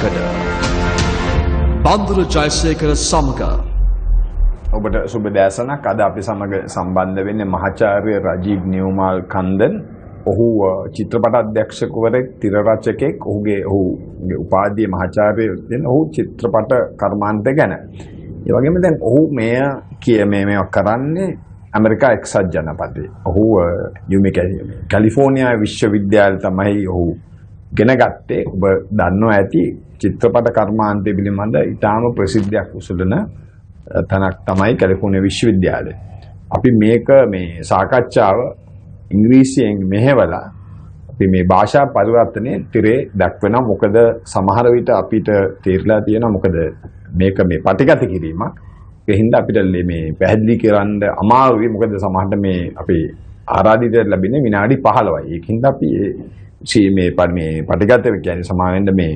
පැත්තකට බන්දුර ජයසේකර සමග ඔබට සුබ දැසනක්. අද අපි සමග සම්බන්ධ වෙන්නේ මහාචාර්ය රජීව් නියුමාල් කන්දන්. ඔහු චිත්‍රපට අධ්‍යක්ෂකවරයෙක්, තිර රචකයෙක්. ඔහුගේ උපාධිය මහාචාර්ය වෙන. ඔහු චිත්‍රපට කර්මාන්තය ගැන. ඒ වගේම දැන් ඔහු මේවා කරන්නේ ඇමරිකා එක්සත් ජනපදයේ. ඔහු කැලිෆෝනියා විශ්වවිද්‍යාලය තමයි ඔහු ඉගෙන ගත්තේ. ඔබ දන්නවා ඇති චිත්‍රපට කර්මාන්තය පිළිබඳ ඉතාම ප්‍රසිද්ධියක් උසුලන තැනක් තමයි කැලිෆෝනියා විශ්වවිද්‍යාලය. අපි මේ සාකච්ඡාව ඉංග්‍රීසියෙන් මෙහෙवला අපි මේ භාෂා පරිවර්තනයේ තිරේ දක්වනවා. මොකද සමහර විට අපිට තේරලා තියෙනවා මොකද මේක මේ පටිගත කිරීමක්. ඒ හින්දා අපිට මේ පැහැදිලි කරන්න අමාරුයි. මොකද සමහරට මේ අපේ ආරාධිතය ලැබෙන්නේ විනාඩි 15යි. ඒකින්ද අපි මේ පටිගත කියන්නේ සමාවෙන්න මේ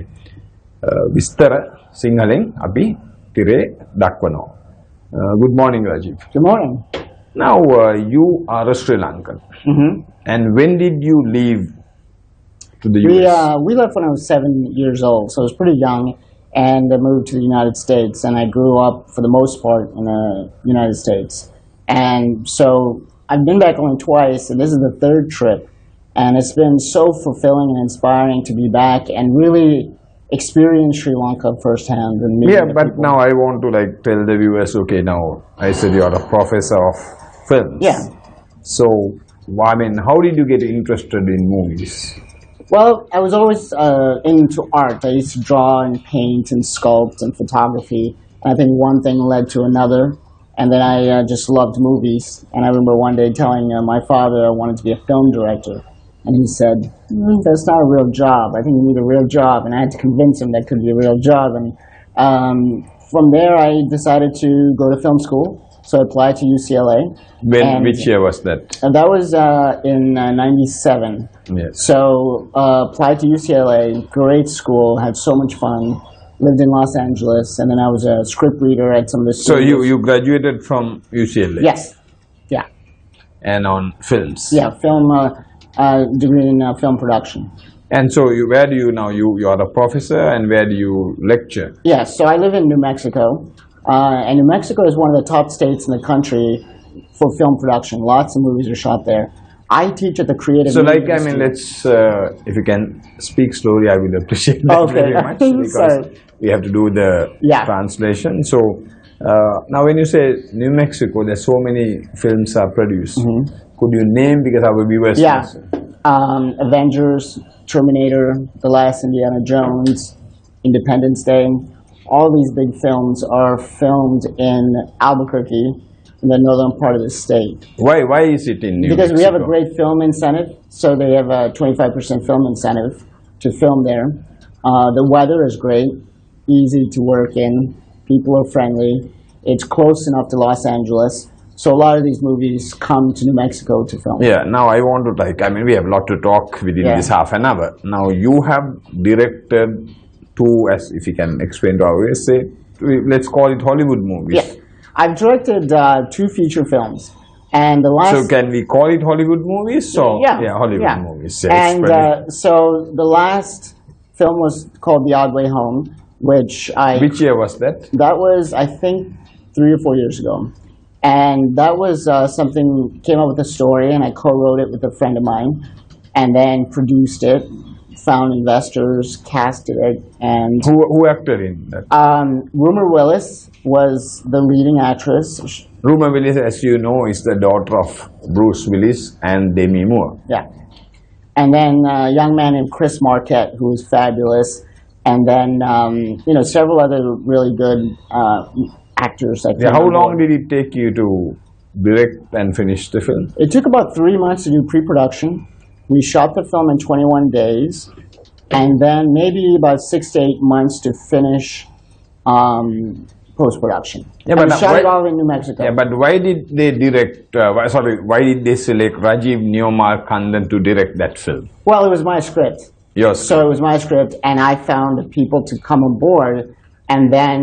විස්තර සිංහලෙන් අපි තිරේ දක්වනවා. Good morning, Rajiv. Good morning. Now you are a Sri Lankan. And when did you leave to the US? We left when I was 7 years old, so I was pretty young, and I moved to the United States, and I grew up for the most part in the United States. And so I've been back only twice, and this is the third trip, and it's been so fulfilling and inspiring to be back and really experience Sri Lanka firsthand. And but now I want to tell the viewers, okay, now I said you are a professor of films. Yeah. So, I mean, how did you get interested in movies? Well, I was always into art. I used to draw and paint and sculpt and photography. And I think one thing led to another. And then I just loved movies. And I remember one day telling my father I wanted to be a film director. And he said, that's not a real job. I think you need a real job. And I had to convince him that could be a real job. And from there, I decided to go to film school. So I applied to UCLA. Which year was that? That was in 97. Yes. So applied to UCLA, great school, had so much fun. Lived in Los Angeles, and then I was a script reader at some of the studios. So you graduated from UCLA? Yes. Yeah. And on films? Yeah, film degree in film production. And so where do you now? You are a professor, and where do you lecture? Yes, so I live in New Mexico. And New Mexico is one of the top states in the country for film production. Lots of movies are shot there. I teach at the Creative University. Let's, if you can speak slowly, I will appreciate that very much. Because we have to do the translation. So, now when you say New Mexico, there's so many films are produced. Could you name, because our viewers... Yeah. Avengers, Terminator, The Last Indiana Jones, Independence Day. All these big films are filmed in Albuquerque, in the northern part of the state. Why is it in New Because Mexico? we have a great film incentive, so they have a 25% film incentive to film there. The weather is great, easy to work in, people are friendly, it's close enough to Los Angeles, so a lot of these movies come to New Mexico to film. Yeah, now I want to we have a lot to talk within this half an hour. Now you have directed two, as if you can explain to our viewers, say, let's call it Hollywood movies. Yeah. I've directed two feature films, and the last. So can we call it Hollywood movies? So Hollywood movies. Yeah, and so the last film was called The Odd Way Home, which Which year was that? That was, I think, 3 or 4 years ago, and that was something. Came up with a story, and I co-wrote it with a friend of mine, and then produced it. Found investors, casted it, and who acted in that? Rumor Willis was the leading actress. Rumor Willis, as you know, is the daughter of Bruce Willis and Demi Moore. Yeah, and then a young man named Chris Marquette, who was fabulous, and then several other really good actors. How long did it take you to direct and finish the film? It took about 3 months to do pre-production. We shot the film in 21 days, and then maybe about 6 to 8 months to finish post-production. Yeah, but we shot it all in New Mexico. Yeah, but why did they why did they select Rajiv Niyumal Kandan to direct that film? Well, it was my script. Yes. So it was my script, and I found people to come on board, and then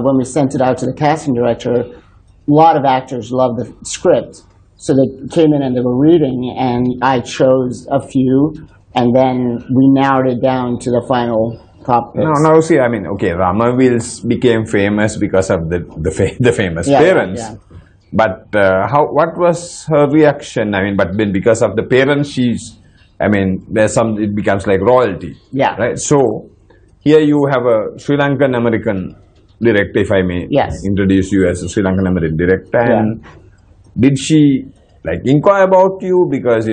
when we sent it out to the casting director, a lot of actors loved the script. So they came in and they were reading, and I chose a few, and then we narrowed it down to the final top picks. No, see, I mean, okay, Ramavils became famous because of the famous parents. Yeah. But what was her reaction? I mean, but then because of the parents, it becomes like royalty. Yeah. Right. So here you have a Sri Lankan American director, if I may introduce you as a Sri Lankan American director. And did she inquire about you because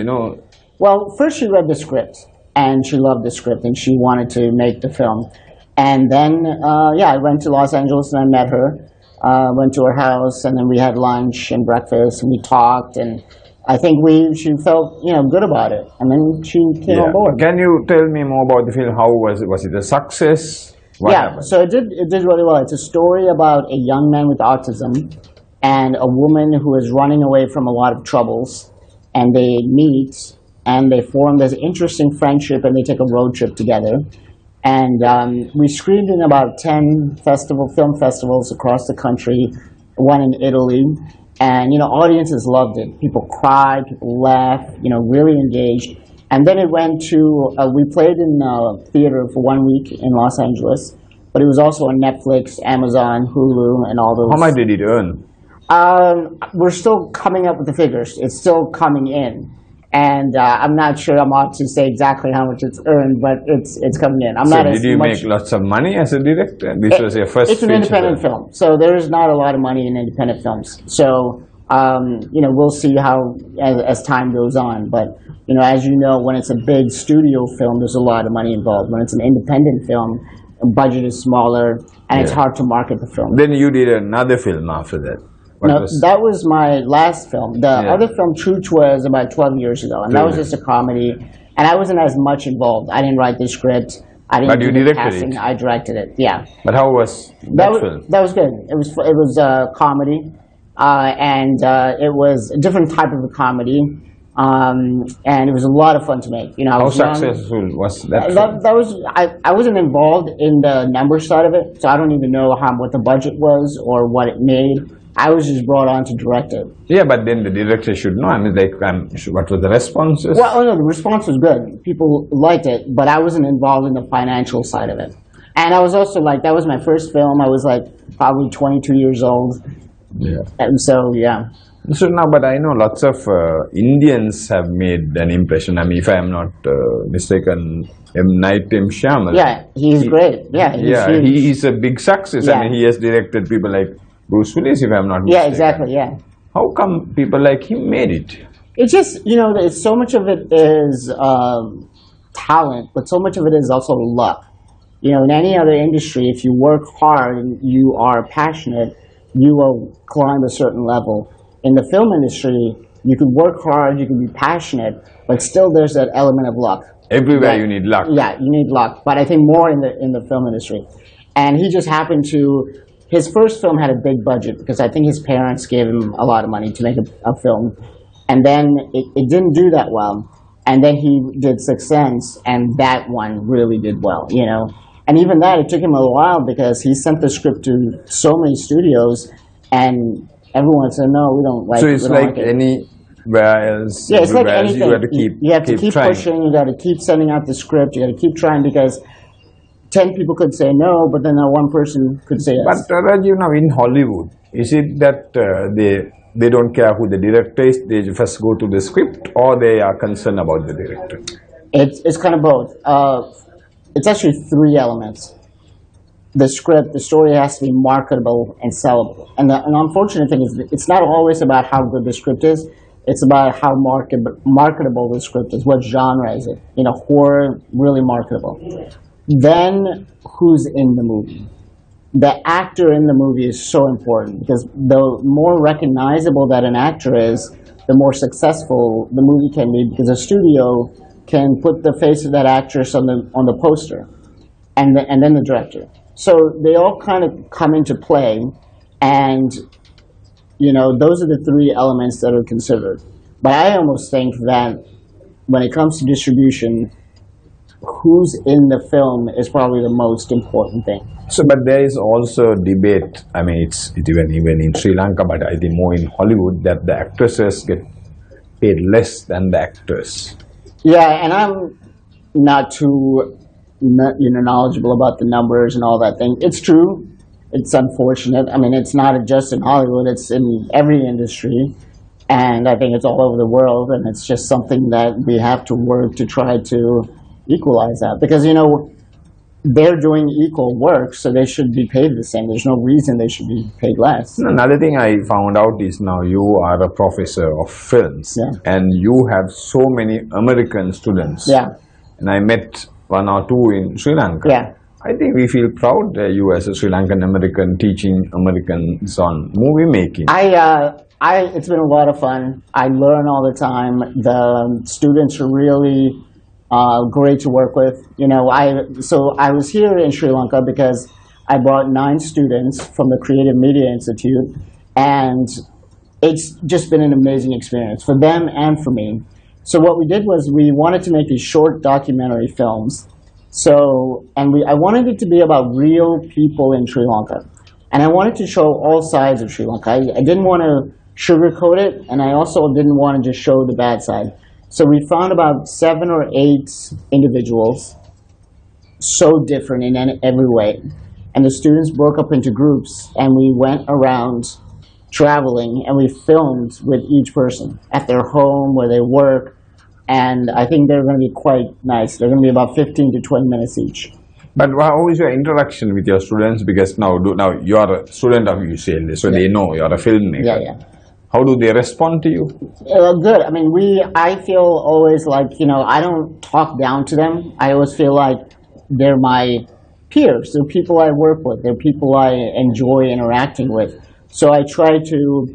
Well, first she read the script and she loved the script and she wanted to make the film. And then I went to Los Angeles and I met her. Went to her house and then we had lunch and breakfast and we talked and I think she felt good about it and then she came on board. Can you tell me more about the film? How was it? Was it a success? What happened? So it did really well. It's a story about a young man with autism and a woman who is running away from a lot of troubles, and they meet and they form this interesting friendship and they take a road trip together. And we screened in about 10 film festivals across the country, one in Italy. And, audiences loved it. People cried, people laughed, really engaged. And then it went to, we played in theater for 1 week in Los Angeles, but it was also on Netflix, Amazon, Hulu, and all those. How much did it earn? We're still coming up with the figures. It's still coming in. And I'm not sure I'm ought to say exactly how much it's earned, but it's coming in. Did you make lots of money as a director? This was your first It's an independent film, so there's not a lot of money in independent films. So, we'll see how, as time goes on. But, as you know, when it's a big studio film, there's a lot of money involved. When it's an independent film, the budget is smaller, and it's hard to market the film. Then you did another film after that. That was my last film. The other film, Truth, was about 12 years ago, and that was just a comedy. And I wasn't as much involved. I didn't write the script. I didn't do the casting. I directed it. Yeah. But how was that film? That was good. It was a comedy, and it was a different type of a comedy, and it was a lot of fun to make. How successful was that? I wasn't involved in the number side of it, so I don't even know what the budget was or what it made. I was just brought on to direct it. Yeah, but then the director should know. What were the responses? Well, no, the response was good. People liked it, but I wasn't involved in the financial side of it. And I was also that was my first film. I was probably 22 years old. Yeah. And so, yeah. So now, but I know lots of Indians have made an impression. I mean, if I am not mistaken, Night M. Shyamala. Yeah, he's great. Yeah, he's a big success. Yeah. I mean, he has directed people like Bruce Willis, if I'm not mistaken. Yeah, exactly, yeah. How come people like him made it? It's just, so much of it is talent, but so much of it is also luck. In any other industry, if you work hard and you are passionate, you will climb a certain level. In the film industry, you can work hard, you can be passionate, but still there's that element of luck. Everywhere you need luck. Yeah, you need luck, but I think more in the film industry. And he just happened to... His first film had a big budget because I think his parents gave him a lot of money to make a film. And then it didn't do that well. And then he did Sixth Sense, and that one really did well, And even that, it took him a while because he sent the script to so many studios, and everyone said, no, we don't like it. So it's like anywhere else. Yeah, it's like anything. You have to keep trying. pushing, you got to keep sending out the script, you got to keep trying because 10 people could say no, but then one person could say yes. But Rajiv, in Hollywood, is it that they don't care who the director is, they first go to the script, or they are concerned about the director? It's kind of both. It's actually 3 elements. The script, the story has to be marketable and sellable. And the unfortunate thing is it's not always about how good the script is, it's about how marketable the script is. What genre is it? Horror, really marketable. Then, who's in the movie? The actor in the movie is so important because the more recognizable that an actor is, the more successful the movie can be because a studio can put the face of that actress on the poster, and then the director. So they all kind of come into play, and those are the 3 elements that are considered. But I almost think that when it comes to distribution, who's in the film is probably the most important thing. So, but there is also debate. I mean, it's even in Sri Lanka, but I think more in Hollywood, that the actresses get paid less than the actors. Yeah, and I'm not too knowledgeable about the numbers and all that thing. It's true. It's unfortunate. I mean, it's not just in Hollywood. It's in every industry. And I think it's all over the world. And it's just something that we have to work to try to equalize that. Because, they're doing equal work, so they should be paid the same. There's no reason they should be paid less. Another thing I found out is now you are a professor of films, and you have so many American students. Yeah. And I met one or two in Sri Lanka. Yeah. I think we feel proud that you as a Sri Lankan American teaching Americans on movie making. It's been a lot of fun. I learn all the time. The students are really great to work with. So I was here in Sri Lanka because I brought 9 students from the Creative Media Institute, and it's just been an amazing experience for them and for me. So what we did was we wanted to make these short documentary films. I wanted it to be about real people in Sri Lanka, and I wanted to show all sides of Sri Lanka. I didn't want to sugarcoat it, and I also didn't want to just show the bad side. So we found about 7 or 8 individuals, so different in every way. And the students broke up into groups, and we went around traveling, and we filmed with each person at their home, where they work. And I think they're going to be quite nice. They're going to be about 15 to 20 minutes each. But how is your interaction with your students? Because now you are a student of UCLA, so they know you are a filmmaker. Yeah. How do they respond to you? Good. I mean, I feel always like, I don't talk down to them. I always feel like they're my peers. They're people I work with. They're people I enjoy interacting with. So I try to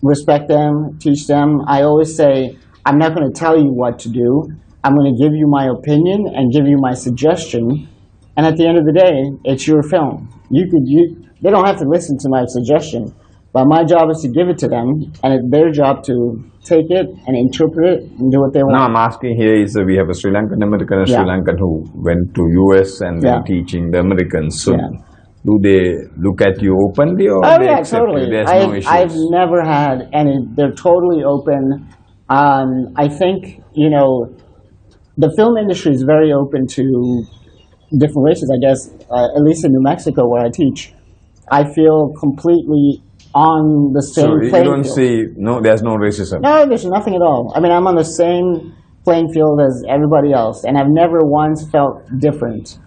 respect them, teach them. I always say, I'm not going to tell you what to do. I'm going to give you my opinion and give you my suggestion. And at the end of the day, it's your film. They don't have to listen to my suggestion. But my job is to give it to them, and it's their job to take it and interpret it and do what they want. No, I'm asking here is we have a Sri Lankan American, a Sri Lankan who went to US and then teaching the Americans. So do they look at you openly or they accept totally. you? There's no issues? I've never had any. They're totally open. I think, the film industry is very open to different races, I guess, at least in New Mexico where I teach. I feel completely on the same playing field. So you don't see, there's no racism? No, there's nothing at all. I mean, I'm on the same playing field as everybody else, and I've never once felt different,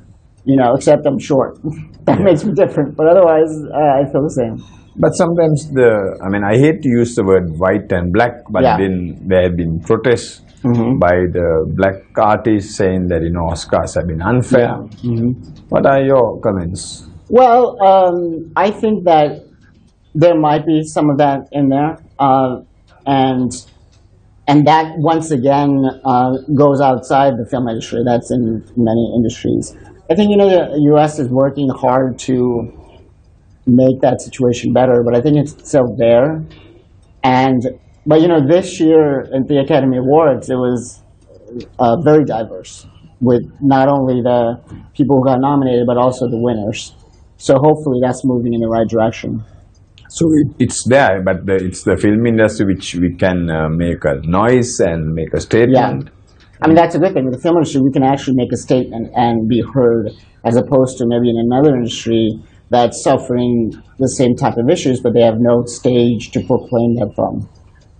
except I'm short. That makes me different, but otherwise, I feel the same. But sometimes I hate to use the word white and black, but then there have been protests by the black artists saying that, Oscars have been unfair. What are your comments? Well, I think that there might be some of that in there, and that once again goes outside the film industry. That's in many industries. I think the U.S. is working hard to make that situation better, but I think it's still there. But this year at the Academy Awards, it was very diverse, with not only the people who got nominated, but also the winners. So hopefully that's moving in the right direction. So it's there, but it's the film industry which we can make a noise and make a statement. Yeah. I mean, that's a good thing. With the film industry, we can actually make a statement and be heard, as opposed to maybe in another industry that's suffering the same type of issues, but they have no stage to proclaim that from.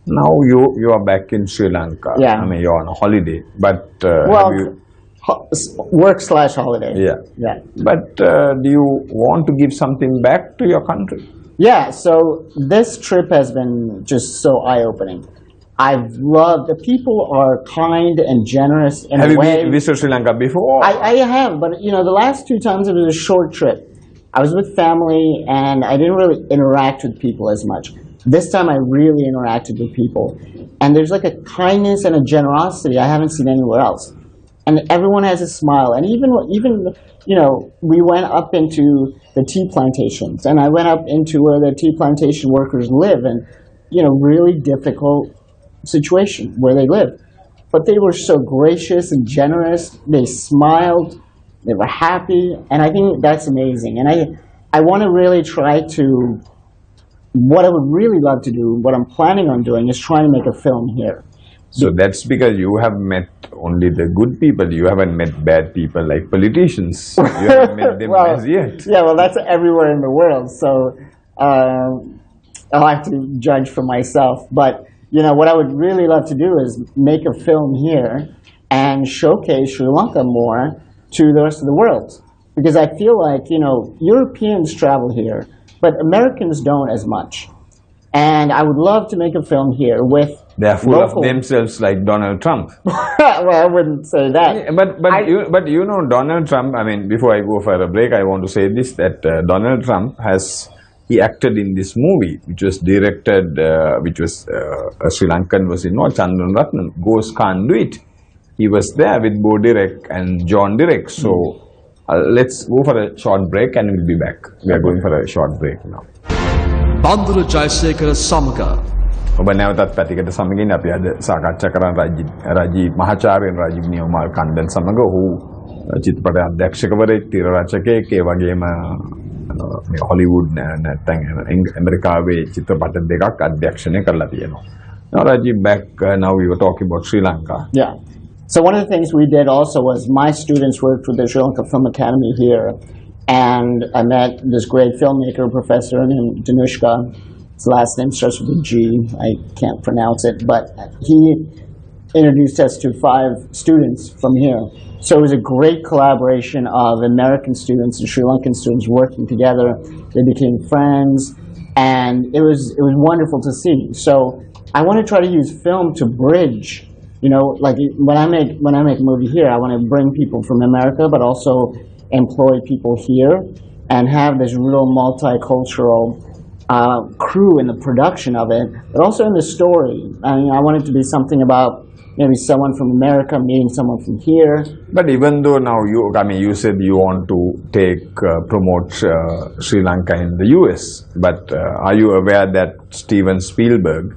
Now you are back in Sri Lanka. Yeah. I mean, you're on a holiday, but work/holiday. Yeah. But do you want to give something back to your country? Yeah, so this trip has been just so eye-opening. I've loved, the people are kind and generous in a way. Have you visited Sri Lanka before? I have, but the last 2 times it was a short trip. I was with family and I didn't really interact with people as much. This time I really interacted with people. And there's like a kindness and a generosity I haven't seen anywhere else. And everyone has a smile. And even we went up into the tea plantations, and I went up into where the tea plantation workers live, and really difficult situation where they live. But they were so gracious and generous. They smiled. They were happy, and I think that's amazing. And I want to really try to. What I would really love to do, what I'm planning on doing, is trying to make a film here. So that's because you have met only the good people. You haven't met bad people like politicians. You haven't met them Well, as yet. yeah, well, that's everywhere in the world. So I'll have to judge for myself. But what I would really love to do is make a film here and showcase Sri Lanka more to the rest of the world, because I feel like Europeans travel here, but Americans don't as much. And I would love to make a film here with They are full local... of themselves like Donald Trump. Well, I wouldn't say that. Yeah, but Donald Trump, I mean, before I go for a break, I want to say this, that Donald Trump he acted in this movie, which was directed, which was a Sri Lankan was involved, Chandran Ratnam, Ghost Can't Do It. He was there with Bo Direk and John Direk. So let's go for a short break and we'll be back. We are going for a short break now. Bandra Jayasekara Samaka. ඔබ නැවතත් පැතිකඩ සමගින් අපි අද සාකච්ඡා කරන රාජීව් මහාචාර්යන් රාජීව් නියමාල් කණ්ඩන් සමග ඔහු චිත්‍රපට අධ්‍යක්ෂකවරයෙක්, තිර රචකයෙක්, ඒ වගේම මේ හොලිවුඩ් නැත්නම් ඇමරිකාවේ චිත්‍රපට දෙකක් අධ්‍යක්ෂණය කරලා තියෙනවා. Now Rajiv, back now we were talking about Sri Lanka. Yeah. So one of the things we did also was my students worked with the Sri Lanka Film Academy here, and I met this great filmmaker professor named Danushka. His last name starts with a G. I can't pronounce it, but he introduced us to 5 students from here. So it was a great collaboration of American students and Sri Lankan students working together. They became friends, and it was wonderful to see. So I want to try to use film to bridge. Like when I make a movie here, I want to bring people from America, but also employ people here and have this real multicultural crew in the production of it, but also in the story. I mean, I want it to be something about maybe someone from America meeting someone from here. But even though now you said you want to promote Sri Lanka in the US, but are you aware that Steven Spielberg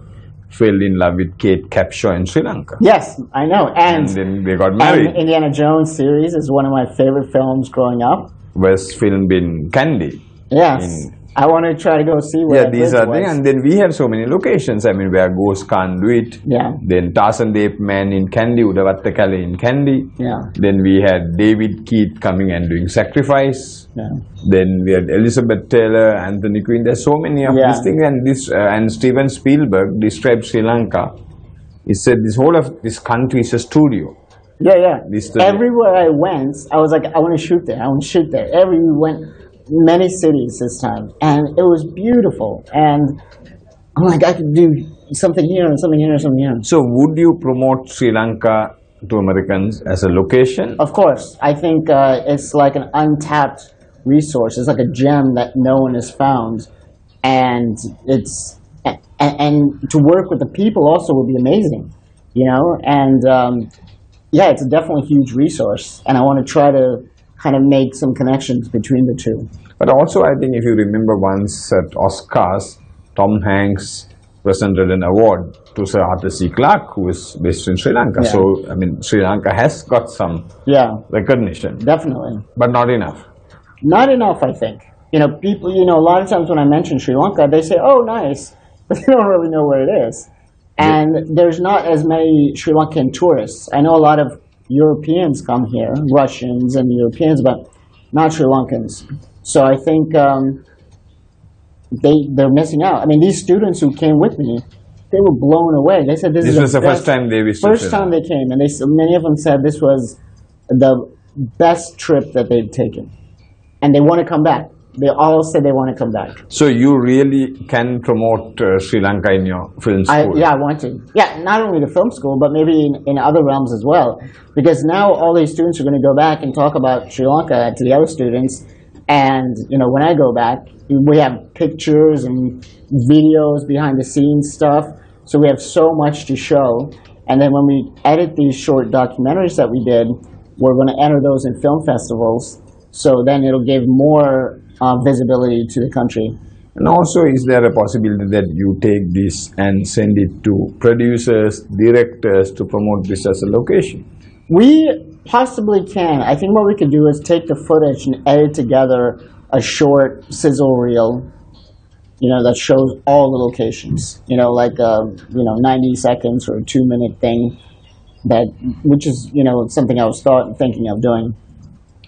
fell in love with Kate Capshaw in Sri Lanka? Yes, I know. And then they got married. And Indiana Jones series is one of my favorite films growing up. Was filmed in Kandy. Yes. I want to try to go see where these are things. And then we have so many locations. I mean, where Ghost Can't Do It. Yeah. Then Tarzan the Ape Man in Kandy, Udavatta in Kandy. Yeah. Then we had David Keith coming and doing Sacrifice. Yeah. Then we had Elizabeth Taylor, Anthony Quinn. There's so many of these things. And and Steven Spielberg described Sri Lanka. He said this whole of this country is a studio. Yeah. Everywhere I went, I was like, I want to shoot there. I want to shoot there. Many cities this time, and it was beautiful. And I'm like, I could do something here and something here and something here. So would you promote Sri Lanka to Americans as a location? Of course. I think it's like an untapped resource. It's like a gem that no one has found, and and to work with the people also would be amazing, and it's a definitely huge resource, and I want to try to kind of make some connections between the two. But also, I think if you remember once at Oscars, Tom Hanks presented an award to Sir Arthur C. Clarke, who is based in Sri Lanka. Yeah. So, I mean, Sri Lanka has got some recognition. Definitely. But not enough. Not enough, I think. People, a lot of times when I mention Sri Lanka, they say, oh, nice, but they don't really know where it is. And there's not as many Sri Lankan tourists. I know a lot of Europeans come here, Russians and Europeans, but not Sri Lankans. So I think they're missing out. I mean, these students who came with me, they were blown away. They said this was the first time they visited. First time they came, and many of them said this was the best trip that they've taken, and they want to come back. They all said they want to come back. So you really can promote Sri Lanka in your film school? I want to. Yeah, not only the film school, but maybe in other realms as well. Because now all these students are going to go back and talk about Sri Lanka to the other students. And, when I go back, we have pictures and videos, behind the scenes stuff. So we have so much to show. And then when we edit these short documentaries that we did, we're going to enter those in film festivals. So then it'll give more visibility to the country. And also, is there a possibility that you take this and send it to producers, directors to promote this as a location? We possibly can. I think what we could do is take the footage and edit together a short sizzle reel that shows all the locations. Like 90 seconds or a 2-minute thing. Which is something I was thinking of doing.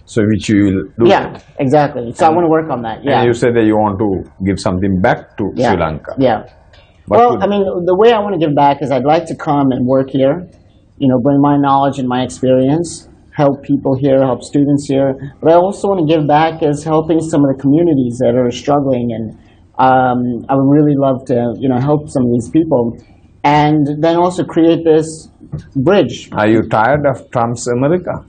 So which you will do? Yeah, exactly. So I want to work on that. Yeah. And you said that you want to give something back to Sri Lanka. Yeah. Well, I mean, the way I want to give back is I'd like to come and work here, bring my knowledge and my experience, help people here, help students here. But I also want to give back as helping some of the communities that are struggling, and I would really love to, help some of these people, and then also create this bridge. Are you tired of Trump's America?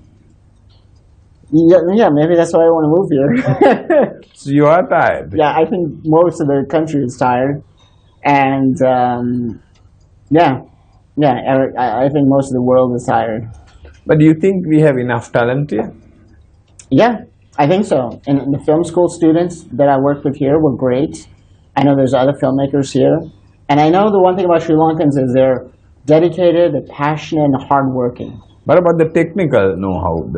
Yeah, maybe that's why I want to move here. So you are tired? Yeah, I think most of the country is tired. And, I think most of the world is tired. But do you think we have enough talent here? Yeah, I think so. And the film school students that I worked with here were great. I know there's other filmmakers here. And I know the one thing about Sri Lankans is they're dedicated, they're passionate, and hardworking. What about the technical know-how?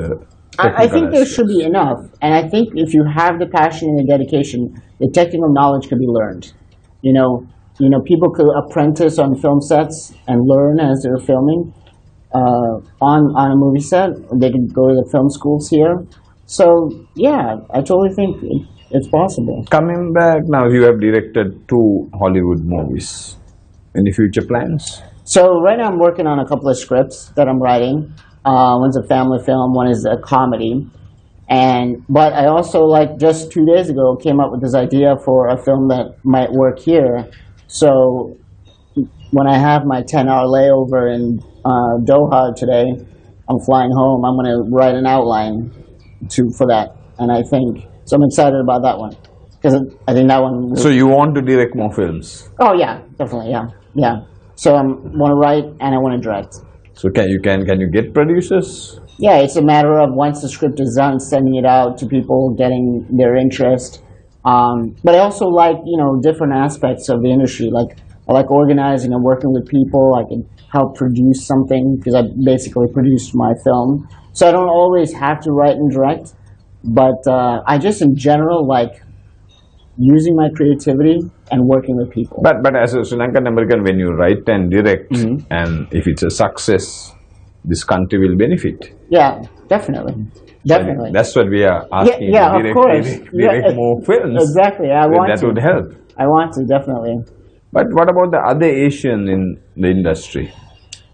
I think there should be enough. And I think if you have the passion and the dedication, the technical knowledge could be learned. People could apprentice on film sets and learn as they're filming on a movie set. They can go to the film schools here. So, yeah, I totally think it's possible. Coming back now, you have directed 2 Hollywood movies. Any future plans? So right now I'm working on a couple of scripts that I'm writing. One's a family film, one is a comedy. But I also, just 2 days ago, came up with this idea for a film that might work here. So when I have my 10-hour layover in Doha today, I'm flying home, I'm going to write an outline for that. And so I'm excited about that one. Because I think that one... So you want to direct more films? Oh, yeah, definitely, yeah. So I want to write and I want to direct. So can you get producers? Yeah, it's a matter of once the script is done, sending it out to people, getting their interest. But I also like, different aspects of the industry. I like organizing and working with people. I can help produce something because I basically produced my film. So I don't always have to write and direct. But I just, in general, like using my creativity and working with people. But as a Sri Lankan American, when you write and direct, and if it's a success, this country will benefit. Yeah, definitely. Definitely. So that's what we are asking. Yeah, of course. Direct more films. Exactly. That would help. I want to, definitely. But what about the other Asian in the industry?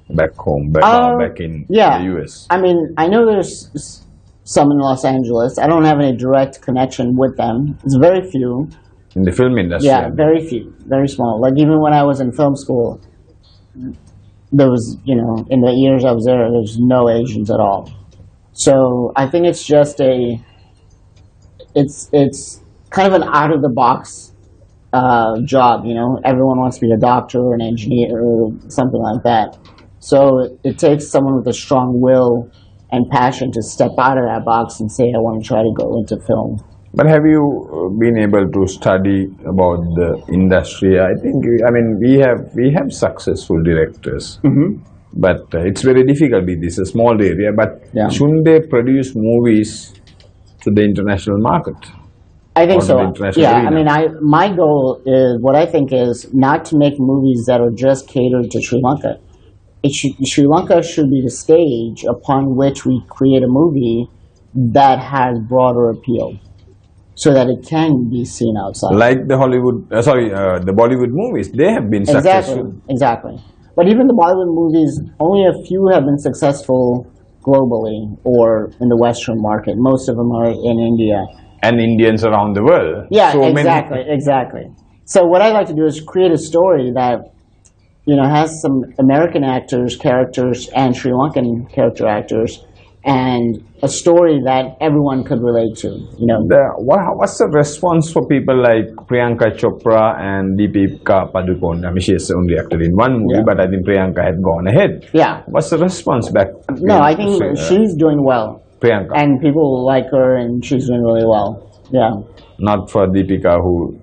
Back home, back in the US? I mean, I know there's some in Los Angeles. I don't have any direct connection with them. It's very few. In the film industry? Yeah, very few. Very small. Like even when I was in film school, there was, in the years I was there was no Asians at all. So I think it's just it's kind of an out-of-the-box job, Everyone wants to be a doctor or an engineer or something like that. So it takes someone with a strong will and passion to step out of that box and say, I want to try to go into film. But have you been able to study about the industry? I mean, we have successful directors, but it's very difficult. This is a small area, but shouldn't they produce movies to the international market? I think so. Yeah, arena? I mean, my goal is, what I think is not to make movies that are just catered to Sri Lanka. Sri Lanka should be the stage upon which we create a movie that has broader appeal, so that it can be seen outside. Like the the Bollywood movies, they have been successful. Exactly. But even the Bollywood movies, only a few have been successful globally or in the Western market. Most of them are in India. And Indians around the world. Yeah, so exactly. So what I like to do is create a story that has some American characters, and Sri Lankan character actors, and a story that everyone could relate to. What's the response for people like Priyanka Chopra and Deepika Padukone? I mean, she is only acted in one movie, but I think Priyanka had gone ahead. Yeah. What's the response back? No, I think she's doing well. Priyanka. And people like her, and she's doing really well. Yeah. Not for Deepika, who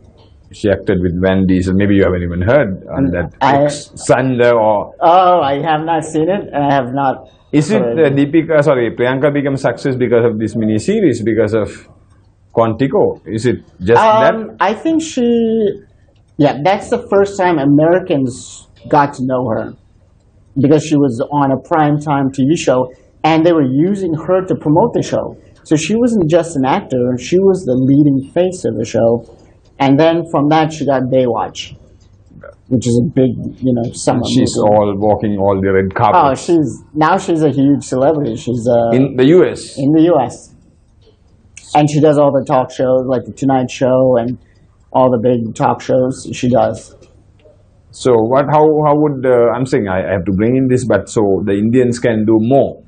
she acted with Van Diesel. Maybe you haven't even heard on that. Thunder or... Oh, I have not seen it, and I have not... Is it Priyanka became success because of this mini-series, because of Quantico? Is it just that? I think she Yeah, that's the first time Americans got to know her because she was on a primetime TV show and they were using her to promote the show. So she wasn't just an actor, she was the leading face of the show. And then from that, she got Baywatch, which is a big, summer She's movie. all walking all the red Oh, carpets. she's a huge celebrity. She's In the US. in the U.S. And she does all the talk shows, like the Tonight Show and all the big talk shows she does. So how would, I'm saying I have to bring in this, but so the Indians can do more.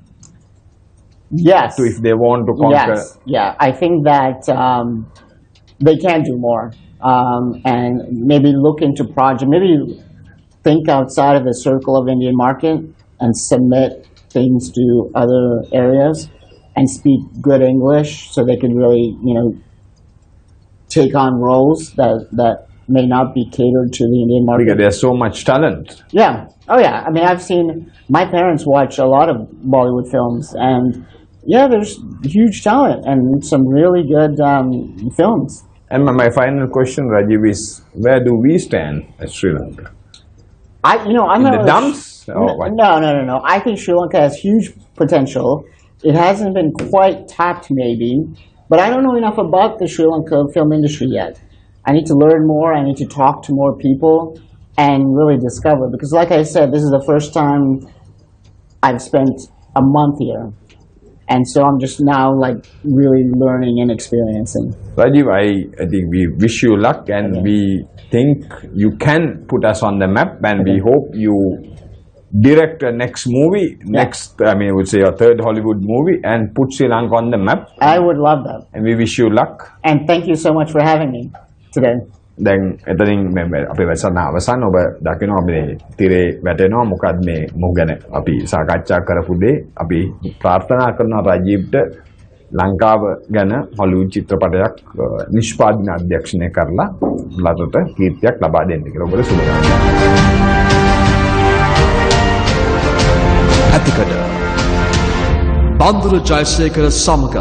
Yes. So if they want to conquer. Yes. Yeah. I think that they can do more. And maybe look into project, maybe think outside of the circle of Indian market and submit things to other areas and speak good English so they can really, take on roles that may not be catered to the Indian market. Because there's so much talent. Yeah. Oh, yeah. I mean, I've seen, my parents watch a lot of Bollywood films, and yeah, there's huge talent and some really good films. And my final question, Rajiv, is where do we stand as Sri Lanka? I'm In not the really dumps? Or what? No. I think Sri Lanka has huge potential. It hasn't been quite tapped, maybe, but I don't know enough about the Sri Lanka film industry yet. I need to learn more. I need to talk to more people and really discover. Because like I said, this is the first time I've spent a month here. And so I'm just now like really learning and experiencing. Rajiv, I think we wish you luck and we think you can put us on the map and we hope you direct a next movie, I would say a third Hollywood movie and put Sri Lanka on the map. I would love that. And we wish you luck. And thank you so much for having me today. දැන් එතනින් අපේ වැසන අවසන් ඔබ දකිනවා මේ තිරේ වැටෙනවා මොකද මේ මොහු ගැන අපි සාකච්ඡා කරපු දේ අපි ප්‍රාර්ථනා කරනවා රජීව්ට ලංකාව ගැන හොලිවුඩ් චිත්‍රපටයක් නිෂ්පාදන අධ්‍යක්ෂණය කරලා රටට කීර්තියක් ලබා දෙන්න කියලා ඔබට සුබ ඇතිකඩ බන්දුර ජයසේකර සමග